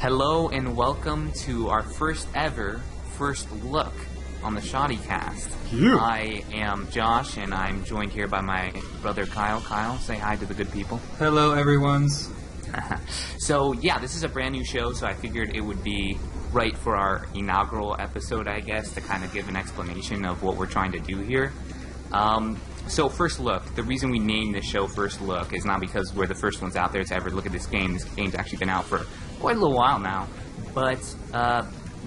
Hello and welcome to our first ever first look on the Shoddy Cast. Yeah. I am Josh and I'm joined here by my brother Kyle. Kyle, say hi to the good people. Hello, everyone's. So yeah, this is a brand new show, so I figured it would be right for our inaugural episode, I guess, to kind of give an explanation of what we're trying to do here. So First Look, the reason we named this show First Look is not because we're the first ones out there to ever look at this game. This game's actually been out for quite a little while now. But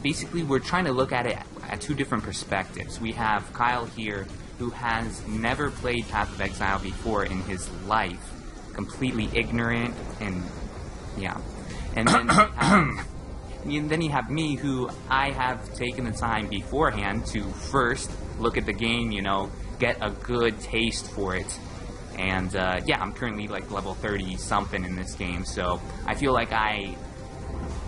basically we're trying to look at it at two different perspectives. We have Kyle here, who has never played Path of Exile before in his life, completely ignorant, and yeah. And then you have me, who I have taken the time beforehand to first look at the game, you know, get a good taste for it. And yeah, I'm currently like level 30 something in this game, so I feel like I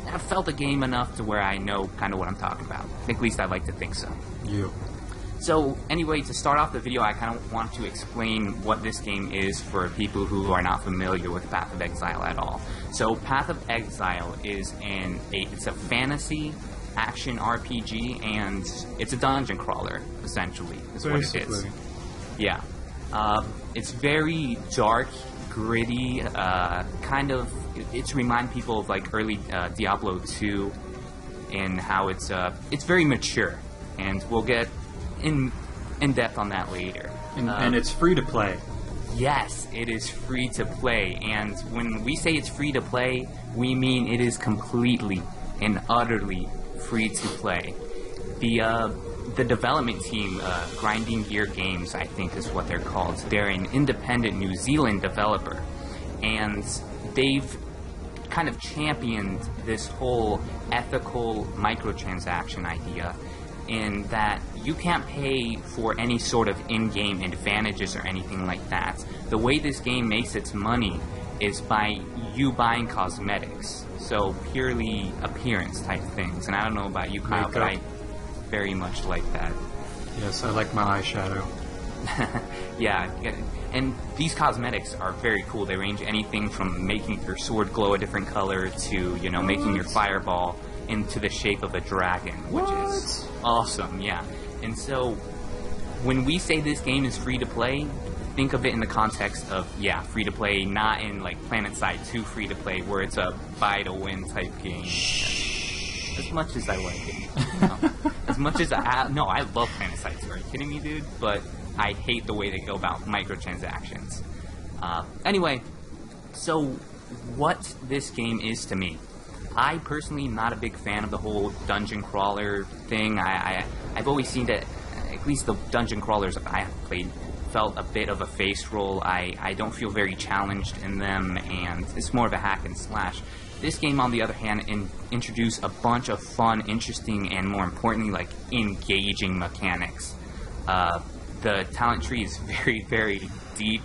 have felt the game enough to where I know kind of what I'm talking about. At least I'd like to think so. Yeah. So anyway, to start off the video, I kind of want to explain what this game is for people who are not familiar with Path of Exile at all. So Path of Exile is it's a fantasy action RPG, and it's a dungeon crawler, essentially, is what it is. Yeah. It's very dark, gritty, kind of, it's remind people of like early Diablo 2 in how it's very mature, and we'll get in depth on that later. And it's free to play. Yes, it is free to play, and when we say it's free to play, we mean it is completely and utterly free to play. The development team, Grinding Gear Games, I think is what they're called. They're an independent New Zealand developer, and they've kind of championed this whole ethical microtransaction idea, in that you can't pay for any sort of in-game advantages or anything like that. The way this game makes its money is by you buying cosmetics, so purely appearance type things. And I don't know about you, Kyle, but I very much like that. Yes, I like my eyeshadow. Yeah, and these cosmetics are very cool. They range anything from making your sword glow a different color to, you know, making your fireball into the shape of a dragon, which is awesome, yeah. And so, when we say this game is free to play, think of it in the context of, yeah, free to play, not in like PlanetSide 2 free to play, where it's a buy to win type game. As much as I like it, you know? As much as I love PlanetSide 2. Are you kidding me, dude? But I hate the way they go about microtransactions. Anyway, so what this game is to me. I personally am not a big fan of the whole dungeon crawler thing. I've always seen that, at least the dungeon crawlers that I have played, felt a bit of a face roll. I don't feel very challenged in them, and it's more of a hack and slash. This game, on the other hand, introduced a bunch of fun, interesting, and more importantly, like, engaging mechanics. The talent tree is very, very deep,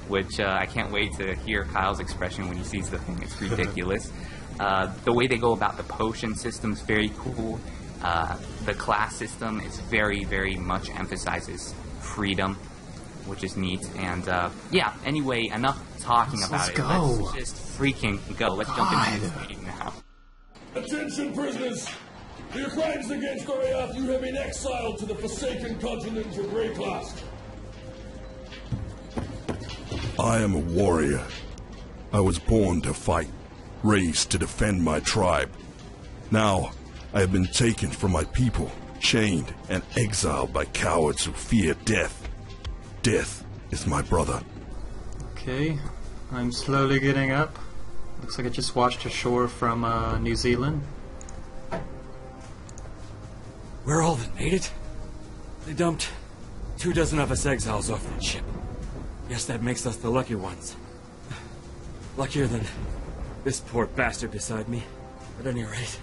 which I can't wait to hear Kyle's expression when he sees the thing. It's ridiculous. The way they go about the potion system is very cool. The class system is very, very much emphasizes freedom, which is neat. And yeah, anyway, enough talking about it. Let's just freaking go. Let's jump into this game now. Attention, prisoners! For your crimes against Goriath, you have been exiled to the Forsaken Continent of Greyclast. I am a warrior. I was born to fight, raised to defend my tribe. Now, I have been taken from my people, chained and exiled by cowards who fear death. Death is my brother. Okay, I'm slowly getting up. Looks like I just watched ashore from New Zealand. We're all that made it. They dumped 24 of us exiles off that ship. Guess that makes us the lucky ones. Luckier than this poor bastard beside me, at any rate.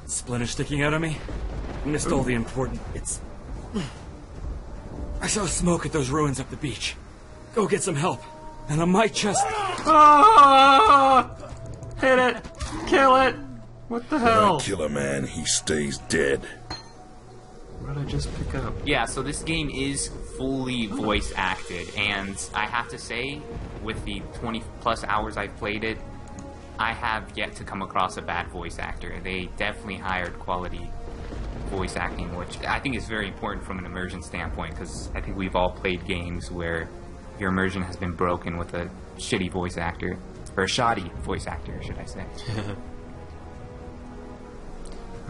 Splinter sticking out of me? Missed all the important bits. I saw smoke at those ruins up the beach. Go get some help. And on my chest... Ah! Hit it! Kill it! What the hell? When I kill a man, he stays dead. What did I just pick up? Yeah, so this game is fully voice acted, and I have to say, with the 20 plus hours I've played it, I have yet to come across a bad voice actor. They definitely hired quality voice acting, which I think is very important from an immersion standpoint, because I think we've all played games where your immersion has been broken with a shitty voice actor, or a shoddy voice actor, should I say.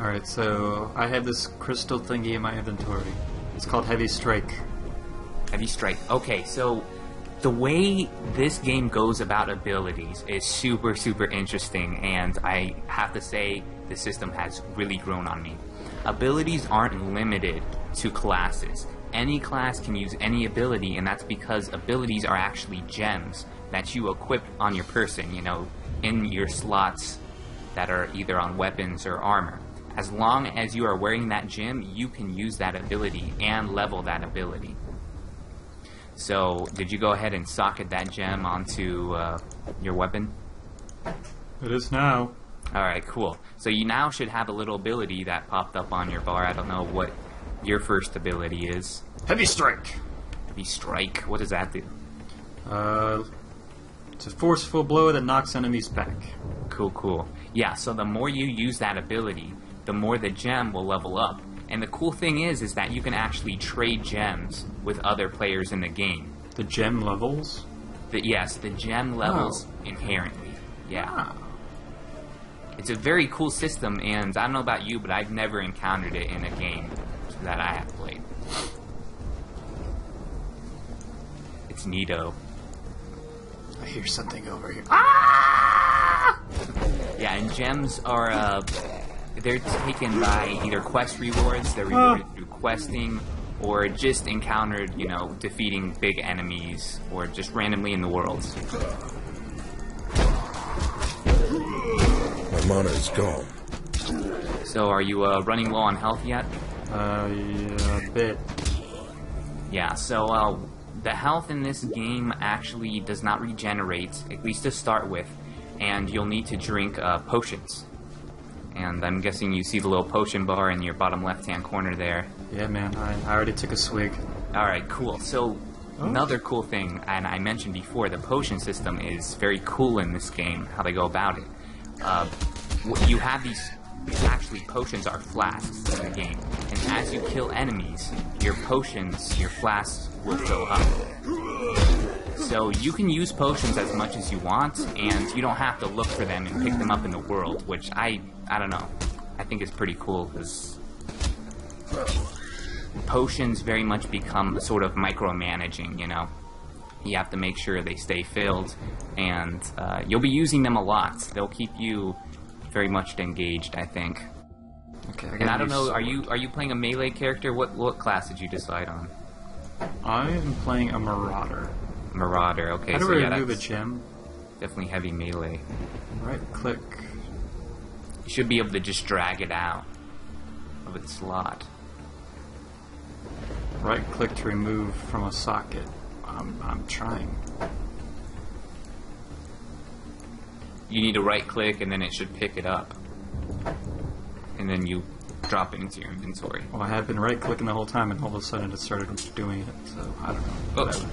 Alright, so I have this crystal thingy in my inventory. It's called Heavy Strike. Heavy Strike. Okay, so the way this game goes about abilities is super, super interesting, and I have to say the system has really grown on me. Abilities aren't limited to classes. Any class can use any ability, and that's because abilities are actually gems that you equip on your person, you know, in your slots that are either on weapons or armor. As long as you are wearing that gem, you can use that ability and level that ability. So, did you go ahead and socket that gem onto your weapon? It is now. Alright, cool. So you now should have a little ability that popped up on your bar. I don't know what your first ability is. Heavy Strike! Heavy Strike. What does that do? It's a forceful blow that knocks enemies back. Cool, cool. Yeah, so the more you use that ability, the more the gem will level up. And the cool thing is that you can actually trade gems with other players in the game. The gem levels? Yes, the gem levels inherently. Yeah. Ah. It's a very cool system, and I don't know about you, but I've never encountered it in a game that I have played. It's neato. I hear something over here. Yeah, and gems are, they're taken by either quest rewards, they're rewarded through questing, or just encountered, you know, defeating big enemies, or just randomly in the world. My mana is gone. So, are you running low on health yet? Yeah, a bit. Yeah, so the health in this game actually does not regenerate, at least to start with, and you'll need to drink potions. And I'm guessing you see the little potion bar in your bottom left-hand corner there. Yeah, man, I already took a swig. Alright, cool. So, another cool thing, and I mentioned before, the potion system is very cool in this game, how they go about it. You have these, actually potions are flasks in the game, and as you kill enemies, your potions, your flasks will fill up. So you can use potions as much as you want, and you don't have to look for them and pick them up in the world, which I don't know, I think is pretty cool, because potions very much become sort of micromanaging, you know? You have to make sure they stay filled, and you'll be using them a lot. They'll keep you very much engaged, I think. Okay, And I don't know, are you playing a melee character? What class did you decide on? I am playing a Marauder. Marauder, okay, How do so I yeah, remove a that's gem? definitely heavy melee. Right click. You should be able to just drag it out of its slot. Right click to remove from a socket. I'm trying. You need to right click and then it should pick it up. And then you drop it into your inventory. Well, I had been right clicking the whole time, and all of a sudden it started doing it. So I don't know. Whatever.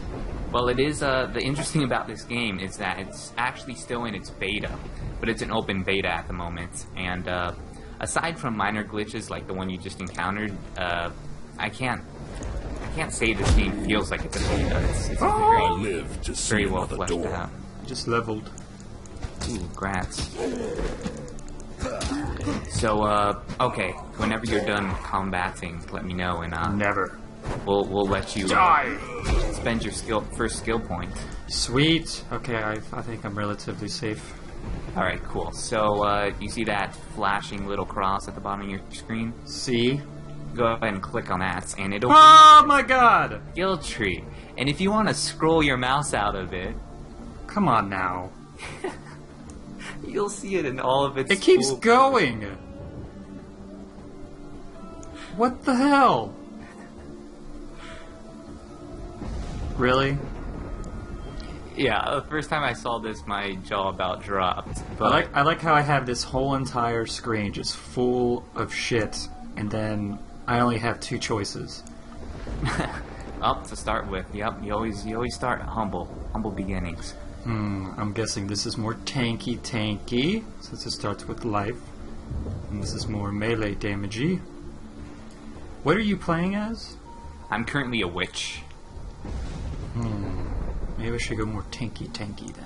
Well, it is, the interesting about this game is that it's actually still in its beta, but it's an open beta at the moment, and aside from minor glitches like the one you just encountered, I can't say this game feels like it's a beta. It's I live to see very well another fleshed door. out. Just leveled. Ooh, grats. So, okay, whenever you're done combating, let me know, and Never. we'll let you Die! spend your first skill point. Sweet. Okay, I think I'm relatively safe. Alright, cool. So, you see that flashing little cross at the bottom of your screen? See? Go ahead and click on that, and it'll Oh my god! skill tree. And if you want to scroll your mouse out of it, Come on now. you'll see it in all of its It keeps cool- going! What the hell? Really? Yeah, the first time I saw this, my jaw about dropped. But I like how I have this whole entire screen just full of shit, and then I only have two choices. up to start with, yep. You always start humble beginnings. I'm guessing this is more tanky, since it starts with life. And this is more melee damagey. What are you playing as? I'm currently a witch. Maybe I should go more tanky then.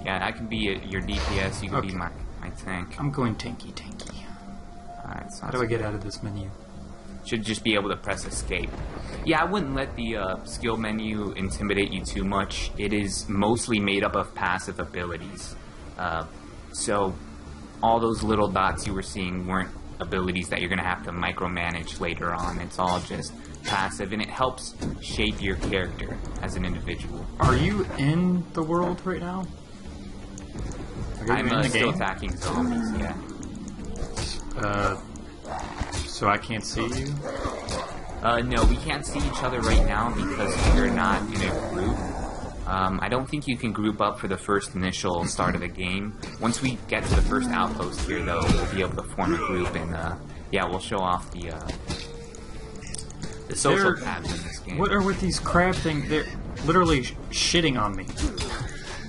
Yeah, I can be your DPS, you can be Okay. my tank. I'm going tanky. Alright, How do I get out of this menu? Should just be able to press escape. Yeah, I wouldn't let the skill menu intimidate you too much. It is mostly made up of passive abilities. So all those little dots you were seeing weren't abilities that you're going to have to micromanage later on. It's all just passive, and it helps shape your character as an individual. Are you in the world right now? Are you in the still game? attacking zombies, yeah. So I can't see you? No, we can't see each other right now because you're not in a group. I don't think you can group up for the first initial start of the game. Once we get to the first outpost here, though, we'll be able to form a group, and yeah, we'll show off the social tabs in this game. What are with these crab things? They're literally shitting on me.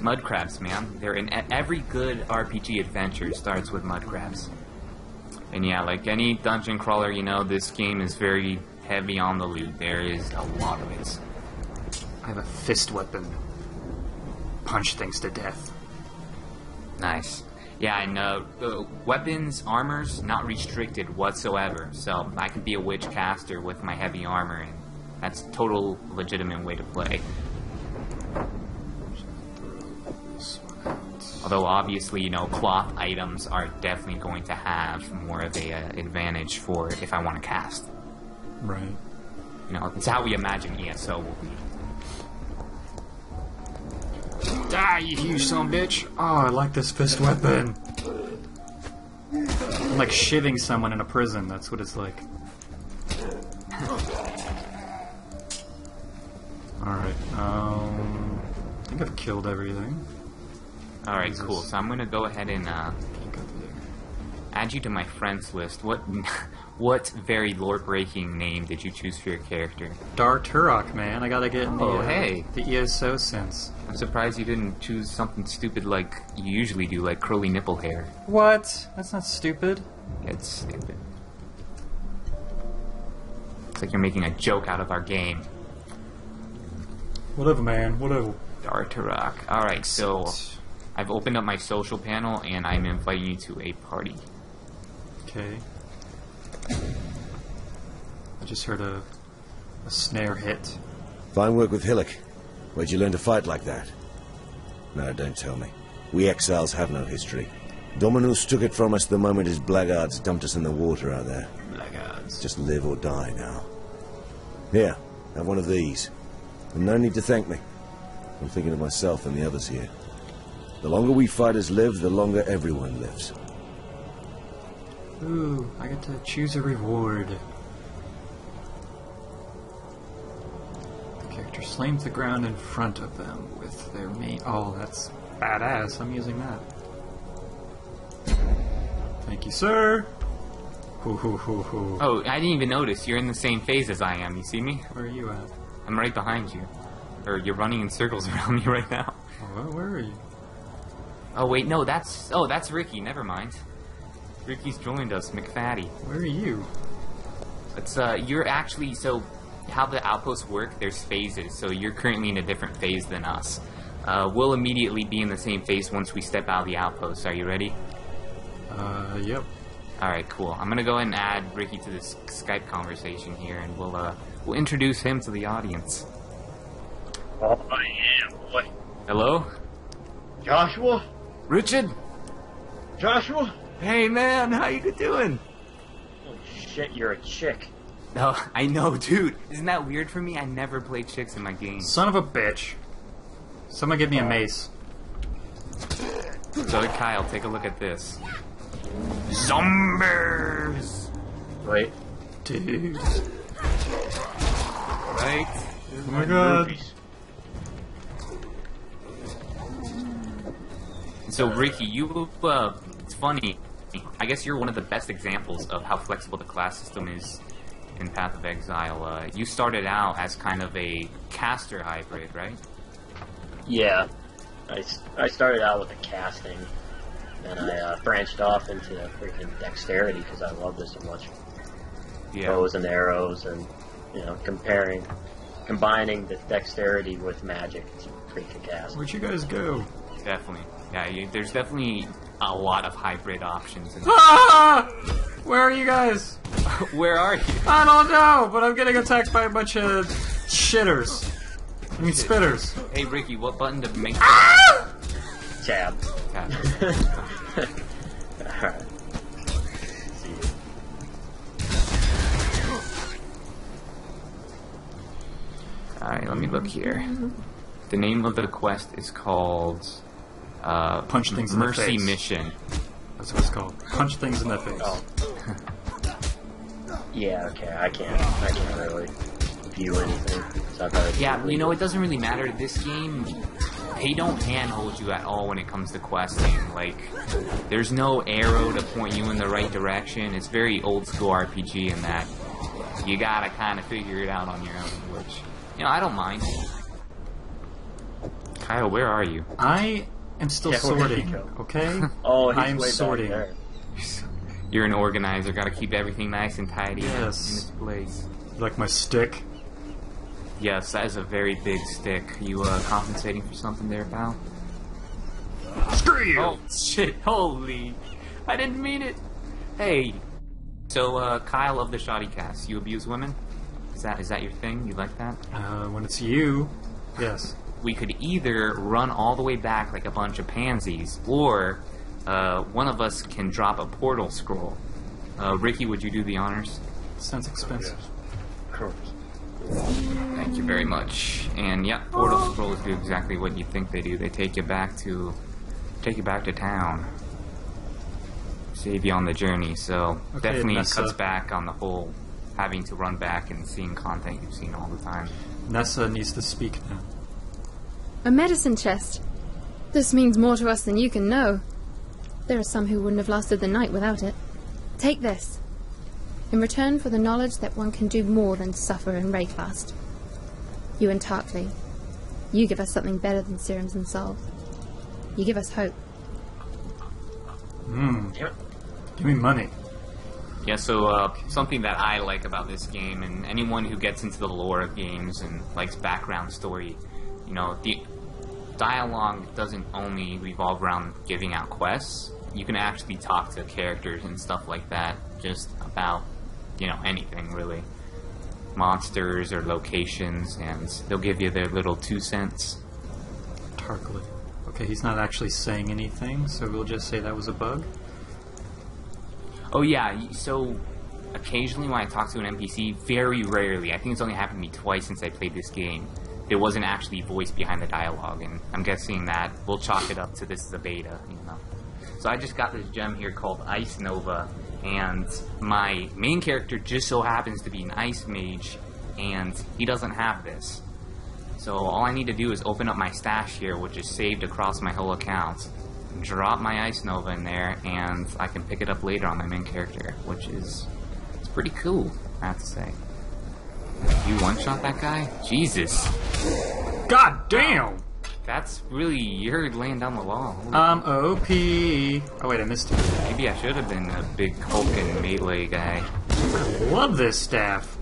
Mud crabs, man. They're in every good RPG adventure starts with mud crabs. And yeah, like any dungeon crawler, you know, this game is very heavy on the loot. There is a lot of it. I have a fist weapon. Punch things to death. Nice. Yeah, and weapons, armors, not restricted whatsoever. So I can be a witch caster with my heavy armor, and that's a total legitimate way to play. Although obviously, you know, cloth items are definitely going to have more of a advantage for if I want to cast. Right. You know, it's how we imagine ESO will be. Die, you huge son of a bitch! Oh, I like this fist weapon. I'm like shivving someone in a prison. That's what it's like. Alright, I think I've killed everything. Alright, cool. So I'm gonna go ahead and Can't go through there. add you to my friends list. What very lore-breaking name did you choose for your character? Dar Turok, man. I gotta get in the, Oh, hey. the ESO sense. I'm surprised you didn't choose something stupid like you usually do, like curly nipple hair. What? That's not stupid. It's stupid. Looks like you're making a joke out of our game. Whatever, man. Whatever. Dartarok. Alright, so I've opened up my social panel and I'm inviting you to a party. Okay. I just heard a snare hit. Fine work with Hillock. Where'd you learn to fight like that? No, don't tell me. We exiles have no history. Dominus took it from us the moment his blackguards dumped us in the water out there. Blackguards. Just live or die now. Here, have one of these. And no need to thank me. I'm thinking of myself and the others here. The longer we fighters live, the longer everyone lives. Ooh, I get to choose a reward. The character slams the ground in front of them with their main. Oh, that's badass. I'm using that. Thank you, sir. Hoo hoo hoo hoo. Oh, I didn't even notice. You're in the same phase as I am. You see me? Where are you at? I'm right behind you. Or you're running in circles around me right now. Oh, where are you? Oh, wait, no, that's Ricky. Never mind. Ricky's joined us, McFatty. Where are you? It's, you're actually, so how the outposts work, there's phases. So you're currently in a different phase than us. We'll immediately be in the same phase once we step out of the outpost. Are you ready? Yep. Alright, cool. I'm gonna go ahead and add Ricky to this Skype conversation here, and we'll introduce him to the audience. Oh, yeah, boy. Hello? Joshua? Richard? Joshua? Hey, man, how you doing? Holy shit, you're a chick. No, I know, dude. Isn't that weird for me? I never play chicks in my games. Son of a bitch. Someone give me a mace. So, Kyle, take a look at this. Zombies! Wait. Dude. Right? Oh my god. Rupees. So, Ricky, it's funny. I guess you're one of the best examples of how flexible the class system is in Path of Exile. You started out as kind of a caster hybrid, right? Yeah. I started out with a casting, and I branched off into freaking dexterity because I love this so much. Yeah. Bows and arrows, and combining the dexterity with magic to freaking cast. Where'd you guys go? Definitely. Yeah, there's definitely a lot of hybrid options. Ah! Where are you guys? Where are you? I don't know, but I'm getting attacked by a bunch of shitters. I mean, spitters. Hey, Ricky, what button to make... Tab. Tab. Alright. See you. Alright, let me look here. The name of the quest is called... Punch things in the Mercy face. Mission. That's what it's called. Punch things in the face. Oh. Yeah, okay, I can't really view anything. So I've got to Yeah, you know, it doesn't really matter. This game, they don't handhold you at all when it comes to questing. Like, there's no arrow to point you in the right direction. It's very old school RPG in that you gotta kind of figure it out on your own, which, you know, I don't mind. Kyle, where are you? I am still Yeah, where did he sorting, go? okay? Oh, he's I'm way back sorting. there. You're an organizer, gotta keep everything nice and tidy Yes. in its place. Like my stick. Yes, that is a very big stick. You compensating for something there, pal? Screw you! Oh shit! Holy! I didn't mean it. Hey, so Kyle of the Shoddy Cast, you abuse women? Is that your thing? You like that? When it's you, yes. We could either run all the way back like a bunch of pansies, or one of us can drop a portal scroll. Ricky, would you do the honors? Sounds expensive. Of course. Thank you very much. And yeah, portal scrolls do exactly what you think they do. They take you back to town, save you on the journey. So Okay, definitely Nessa. cuts back on the whole having to run back and seeing content you've seen all the time. Nessa needs to speak now. A medicine chest. This means more to us than you can know. There are some who wouldn't have lasted the night without it. Take this. In return for the knowledge that one can do more than suffer and rayfast. You and Tarkley, you give us something better than serums and salve. You give us hope. Give me money. Yeah, so something that I like about this game, and anyone who gets into the lore of games and likes background story, you know, the dialogue doesn't only revolve around giving out quests. You can actually talk to characters and stuff like that, just about, you know, anything really. Monsters or locations, and they'll give you their little 2 cents. Tarkley. Okay, he's not actually saying anything, so we'll just say that was a bug. Oh yeah, so occasionally when I talk to an NPC, very rarely, I think it's only happened to me twice since I played this game, there wasn't actually voice behind the dialogue, and I'm guessing that we'll chalk it up to this is a beta, you know. So I just got this gem here called Ice Nova, and my main character just so happens to be an ice mage, and he doesn't have this. So all I need to do is open up my stash here, which is saved across my whole account, drop my Ice Nova in there, and I can pick it up later on my main character, which is it's pretty cool, I have to say. You one-shot that guy? Jesus. God damn! That's really, you're laying down the law. OP. Oh wait, I missed it. Maybe I should have been a big hulking melee guy. I love this staff.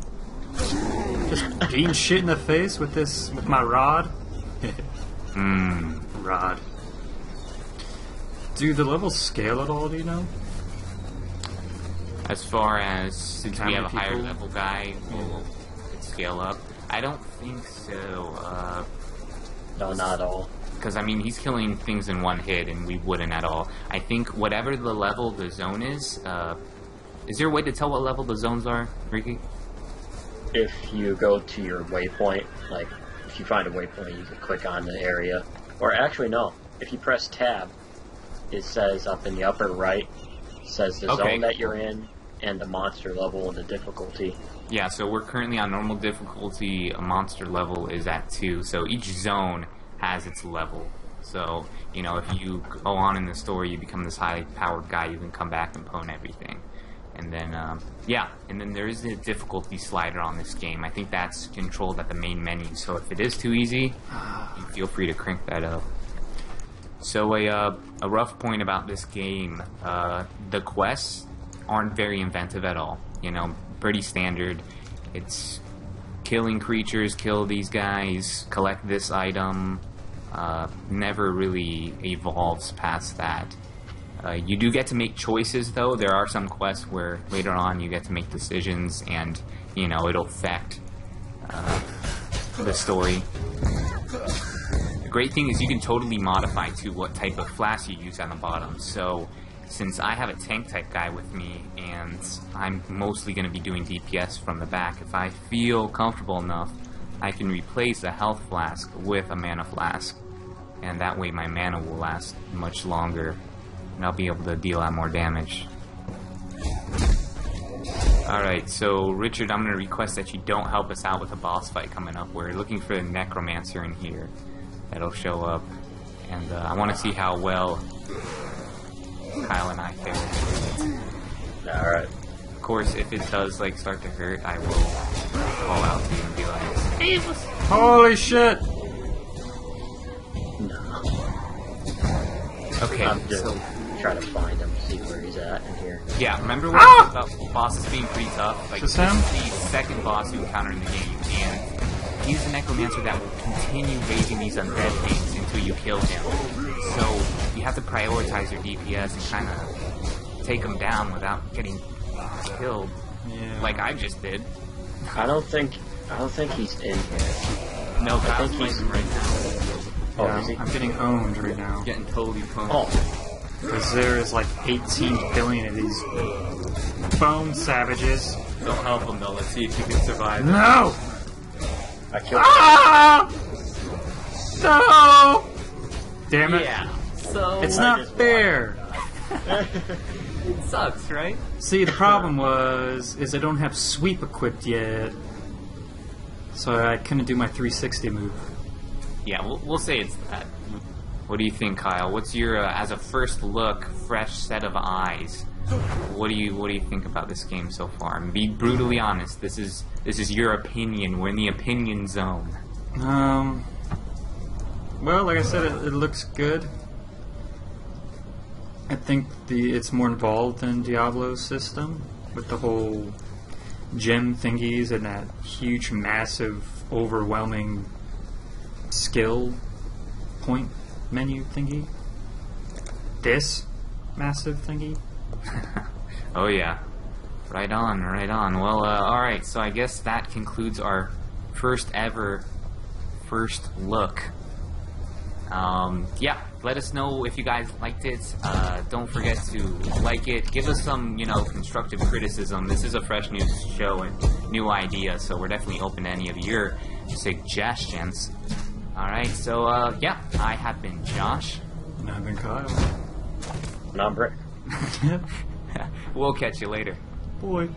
Just beating shit in the face with my rod. Rod. Do the levels scale at all, do you know? As far as, since How we many have a higher people? level guy, we'll scale up. I don't think so, No, not at all. because I mean he's killing things in one hit and we wouldn't at all. I think whatever the level the zone is there a way to tell what level the zones are, Ricky? If you go to your waypoint, like, if you find a waypoint, you can click on the area. Or actually, no. If you press tab, it says up in the upper right, says the Okay. zone that you're in, and the monster level and the difficulty. Yeah, so we're currently on normal difficulty. A monster level is at 2, so each zone has its level. So, you know, if you go on in the story, you become this high-powered guy, you can come back and pwn everything. And then, yeah, and then there is a difficulty slider on this game. I think that's controlled at the main menu, so if it is too easy, you feel free to crank that up. So a rough point about this game, the quests aren't very inventive at all. You know, pretty standard. It's killing creatures, kill these guys, collect this item, never really evolves past that. You do get to make choices, though. There are some quests where later on you get to make decisions, and, you know, it'll affect the story. The great thing is you can totally modify to what type of flask you use on the bottom. So, since I have a tank type guy with me, and I'm mostly going to be doing DPS from the back, if I feel comfortable enough, I can replace a health flask with a mana flask. And that way my mana will last much longer. And I'll be able to deal a lot more damage. Alright, so Richard, I'm going to request that you don't help us out with a boss fight coming up. We're looking for a necromancer in here that'll show up. And I want to see how well Kyle and I fare. Alright. Of course, if it does like start to hurt, I will call out to you and be like, "Hey, holy shit!" No. Okay, I'm just so trying to find him, see where he's at in here. yeah, remember when I talked about bosses being pretty tough? Like, Is this him? is the second boss you encounter in the game, and he's the necromancer that will continue raising these undead things until you kill him. So you have to prioritize your DPS and kind of take him down without getting killed, Yeah. like I just did. I don't think he's in here. No, Kyle's think playing he's- him right now. Oh, Yeah, is he? I'm getting owned right now. Getting totally pumped. Oh, Because there is like 18 billion of these bone savages. Don't help him though. Let's see if you can survive. No! I killed Ah! No! Damn it. Yeah. So It's I not just fair. it sucks, right? See, the problem is I don't have sweep equipped yet. So I couldn't do my 360 move. Yeah, we'll say it's that. What do you think, Kyle? What's your as a first look, fresh set of eyes? What do you think about this game so far? And be brutally honest. This is your opinion. We're in the opinion zone. Well, like I said, it looks good. I think it's more involved than Diablo's system with the whole gem thingies and that huge, massive, overwhelming skill point menu thingy. This massive thingy. Oh yeah, right on, right on. Well, all right. So I guess that concludes our first look. Yeah, let us know if you guys liked it. Don't forget to like it. Give us some, constructive criticism. This is a fresh new show and new idea, so we're definitely open to any of your suggestions. Alright, so, yeah, I have been Josh. And I've been Kyle. and I'm Brick. We'll catch you later. Boy.